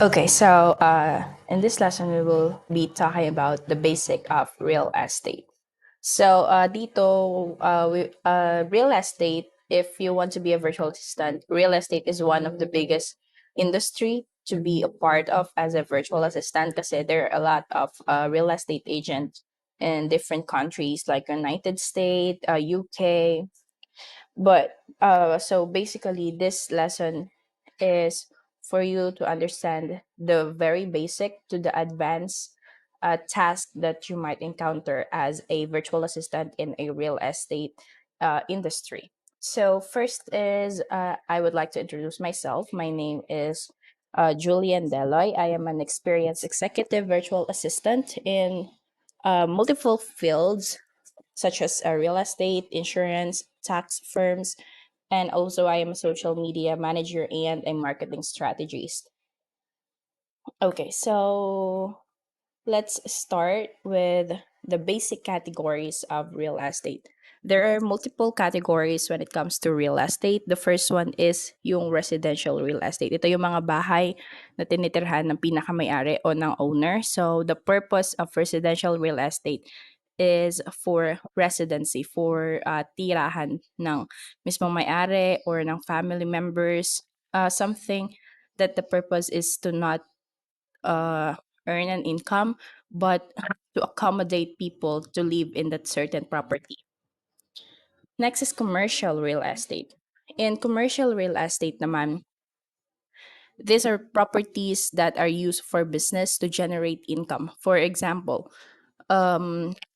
Okay, so in this lesson, we will be talking about the basic of real estate. So real estate, if you want to be a virtual assistant, real estate is one of the biggest industry to be a part of as a virtual assistant kasi there are a lot of real estate agents in different countries like United States, UK, but so basically, this lesson is for you to understand the very basic to the advanced task that you might encounter as a virtual assistant in a real estate industry. So, first is I would like to introduce myself. My name is Julian Deloy. I am an experienced executive virtual assistant in multiple fields such as real estate, insurance, tax firms, and also I am a social media manager and a marketing strategist. Okay, so let's start with the basic categories of real estate. There are multiple categories when it comes to real estate. The first one is yung residential real estate. Ito yung mga bahay na tinitirhan ng pinakamayari o ng owner. So the purpose of residential real estate is for residency, for tirahan ng mismong may-ari or ng family members. Something that the purpose is to not uh, earn an income, but to accommodate people to live in that certain property. Next is commercial real estate. In commercial real estate naman, these are properties that are used for business to generate income. For example,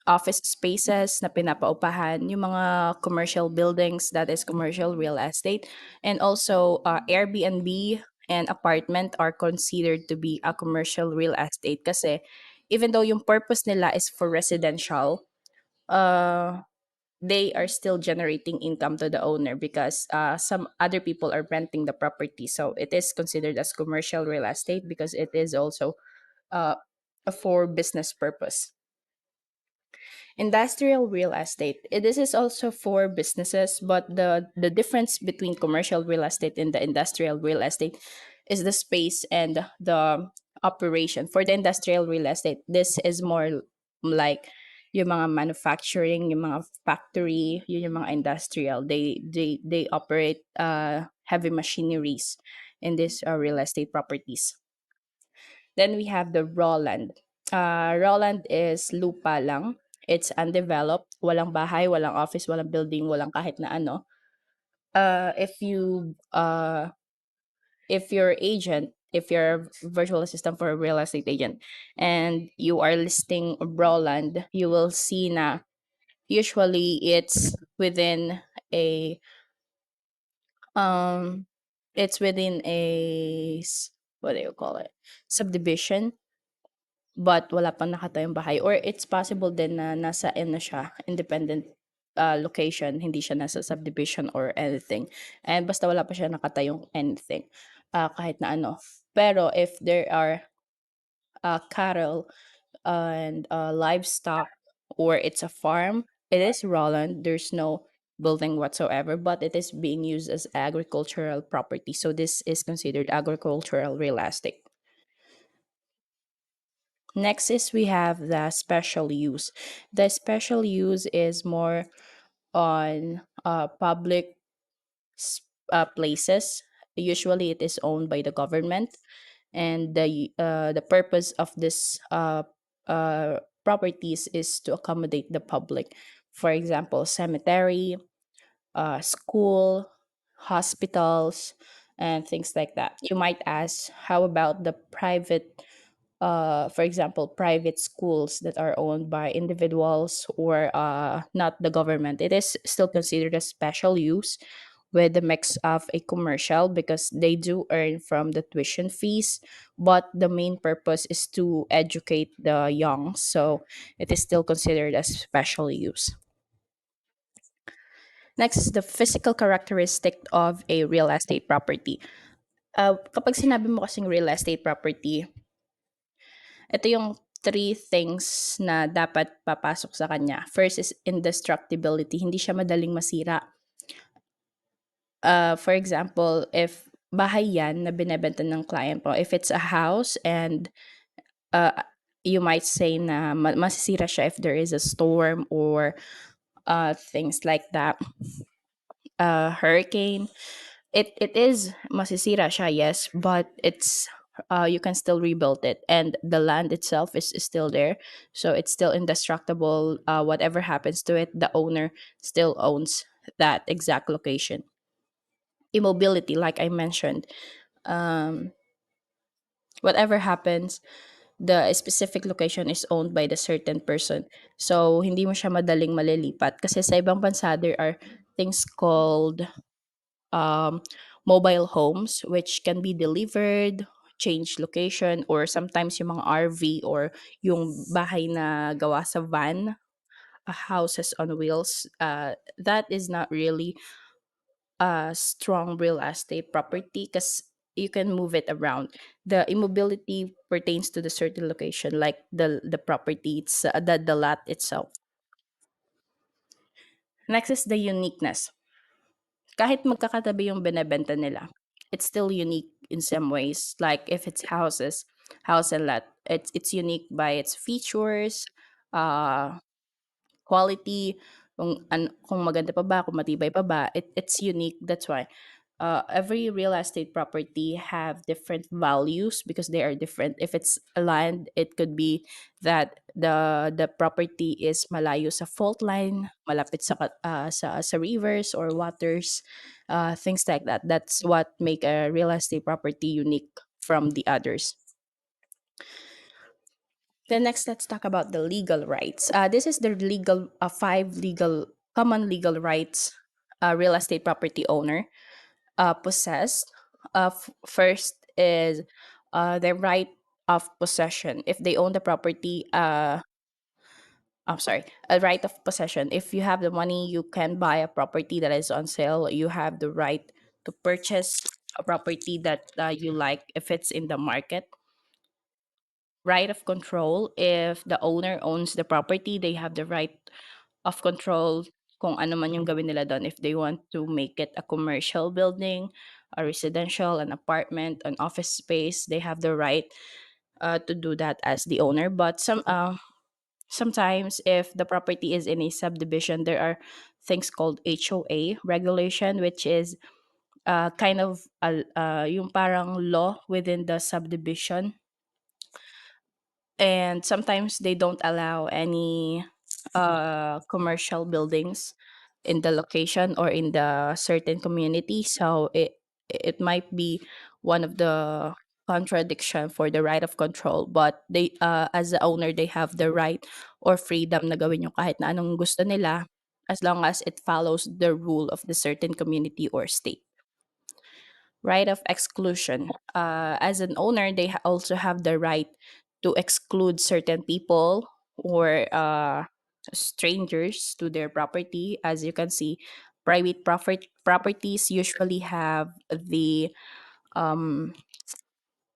office spaces na pinapaupahan, yung mga commercial buildings, that is commercial real estate, and also Airbnb and apartment are considered to be a commercial real estate kasi even though yung purpose nila is for residential, uh, they are still generating income to the owner because some other people are renting the property. So it is considered as commercial real estate because it is also uh, for business purpose. Industrial real estate. This is also for businesses, but the difference between commercial real estate and the industrial real estate is the space and the operation. For the industrial real estate, this is more like yung mga manufacturing, yung mga factory, yun yung mga industrial. They operate heavy machineries in these real estate properties. Then we have the raw land. Raw land is lupa lang. It's undeveloped. Walang bahay, walang office, walang building, walang kahit na ano. Uh, if you uh, if you're agent, if you're a virtual assistant for a real estate agent, and you are listing raw land, you will see na usually a um it's within what do you call it, subdivision, but wala pang nakatayong bahay, or it's possible din na nasa ano siya, independent location, hindi siya nasa subdivision or anything. And basta wala pa siya nakatayong anything, kahit na ano. Pero if there are cattle and livestock, or it's a farm, it is Roland. There's no building whatsoever, but it is being used as agricultural property. So this is considered agricultural real estate. Next is we have the special use. The special use is more on public places. Usually, it is owned by the government, and the purpose of this properties is to accommodate the public. For example, cemetery, school, hospitals, and things like that. You might ask, how about the private, for example, private schools that are owned by individuals or not the government? It is still considered a special use with the mix of a commercial because they do earn from the tuition fees, but the main purpose is to educate the young. So it is still considered as special use. Next is the physical characteristic of a real estate property. Kapag sinabi mo kasing real estate property, ito yung three things na dapat papasok sa kanya. First is indestructibility. Hindi siya madaling masira. For example, if bahay yan na binebenta ng client mo. If it's a house and uh, you might say na masisira siya if there is a storm or things like that, hurricane. It is masisira siya, yes, but it's you can still rebuild it, and the land itself is still there, so it's still indestructible. Whatever happens to it, the owner still owns that exact location. Immobility, like I mentioned, um, whatever happens, the specific location is owned by the certain person. So hindi mo siya madaling malilipat kasi sa ibang bansa there are things called um, mobile homes which can be delivered, change location, or sometimes yung mga RV or yung bahay na gawa sa van, houses on wheels. That is not really a strong real estate property because you can move it around. The immobility pertains to the certain location, like the property, it's the lot itself. Next is the uniqueness. Kahit magkakatabi yung binebenta nila, it's still unique in some ways. Like if it's houses, house and lot, it's unique by its features, uh, quality, kung maganda pa ba, kung matibay pa ba, it's unique. That's why every real estate property have different values because they are different. If it's a land, it could be that the property is malayo sa fault line, malapit sa rivers or waters, things like that. That's what make a real estate property unique from the others. Then next, let's talk about the legal rights. This is the legal five legal common legal rights a real estate property owner possess. First is the right of possession. If they own the property, I'm sorry, a right of possession. If you have the money, you can buy a property that is on sale. You have the right to purchase a property that you like if it's in the market. Right of control. If the owner owns the property, they have the right of control kung ano man yung gawin nila doon. If they want to make it a commercial building, a residential, an apartment, an office space, they have the right to do that as the owner. But sometimes if the property is in a subdivision, there are things called HOA regulation, which is kind of yung parang law within the subdivision, and sometimes they don't allow any commercial buildings in the location or in the certain community, so it might be one of the contradiction for the right of control, but they as the owner they have the right or freedom na gawin yung kahit na anong gusto nila as long as it follows the rule of the certain community or state. Right of exclusion. As an owner, they also have the right to exclude certain people or strangers to their property. As you can see, private properties usually have um,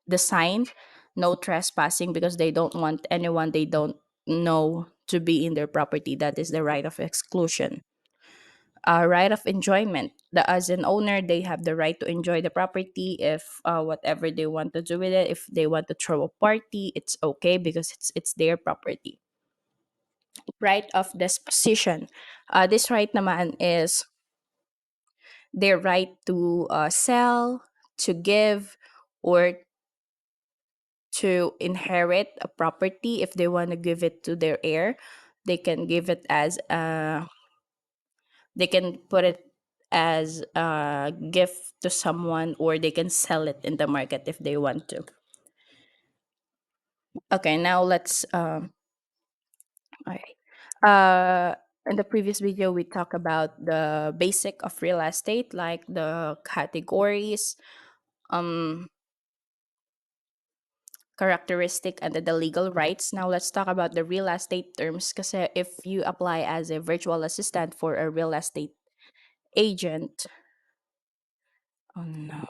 the sign no trespassing because they don't want anyone they don't know to be in their property. That is the right of exclusion. Right of enjoyment. As an owner, they have the right to enjoy the property if whatever they want to do with it. If they want to throw a party, it's okay because it's their property. Right of disposition. This right naman is their right to sell, to give, or to inherit a property. If they want to give it to their heir, they can give it as they can put it as a gift to someone, or they can sell it in the market if they want to. Okay, now let's all right. In the previous video we talked about the basic of real estate, like the categories, um characteristic, and the legal rights. Now let's talk about the real estate terms, kasi if you apply as a virtual assistant for a real estate agent, oh no,